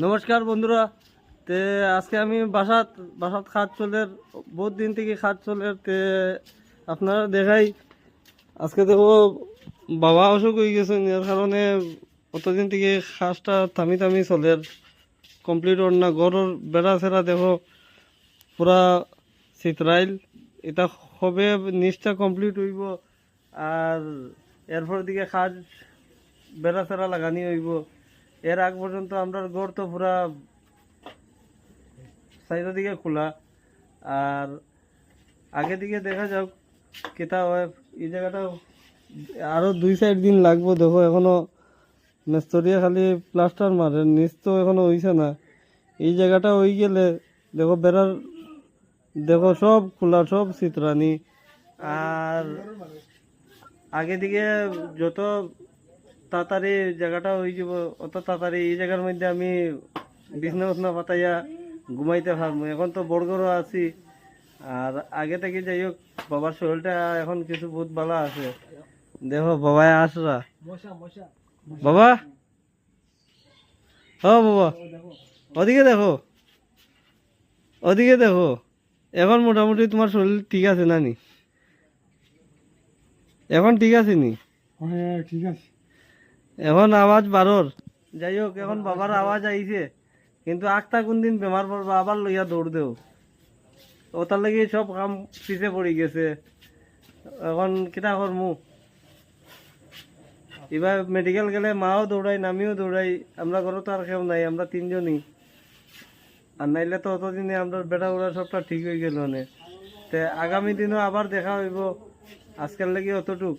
নমস্কার বন্ধুরা। তে আজকে আমি বাসাত বাসাত খাট চলের বহুত দিন থেকে খাট চলের তে আপনারা দেখাই। আজকে দেখো বাবা অসুখ হয়ে গেছে, এর কারণে অতদিন থেকে খাসটা থামি থামি চলের কমপ্লিট ওর না। গরুর বেড়া ছেড়া দেখো পুরা চিত্রাইল, এটা হবে নিচটা কমপ্লিট হইব। আর এরপর দিকে খাট বেড়া ছেড়া লাগানি হইব। এর আগ পর্যন্ত আমরা গড় তো পুরা সাইডের দিকে খোলা। আর আগে দিকে দেখা যাক কেটা হয়। এই জায়গাটা আরো 2-4 দিন লাগবো। দেখো এখনো মিস্ত্রিয়া খালি প্লাস্টার মারে, নিচ তো এখনো হইছে না। এই জায়গাটা হয়ে গেলে দেখো বেড়ার দেখো সব খোলা, সব চিত্রানি। আর আগে দিকে যত তাড়াতাড়ি জায়গাটা হয়ে যাব অত তাড়াতাড়ি এই জায়গার মধ্যে আমি বিছনা উছনা পাতাইয়া ঘুমাইতে পারবো। এখন তো বড়গড়ও আছি। আর আগে থেকে যাই হোক বাবার শরীরটা এখন কিছু বহুত ভালো আছে। দেখো বাবাই আসরা। বাবা, ও বাবা, ওদিকে দেখো, ওদিকে দেখো। এখন মোটামুটি তোমার শরীর ঠিক আছে নানি? এখন ঠিক আছে নি? হ্যাঁ ঠিক আছে। এখন আওয়াজ বারোর। যাই হোক এখন বাবার আওয়াজ আইছে, কিন্তু আখটা কোন দিন বেমার পড়বা আবার লইয়া দৌড় দেও। ওটার লাগি সব কাম পিছে পড়ে গেছে। এখন কিতা করমু? এবার মেডিকেল গেলে মাও দৌড়াই, আমিও দৌড়াই। আমরা ঘরে তো আর কেউ নাই, আমরা তিনজনই। আর নাইলে তো অতদিনে আমরা বেটা উড়া সবটা ঠিক হয়ে গেল। তে আগামী দিনও আবার দেখা হইব। আজকের লাগি অতটুক।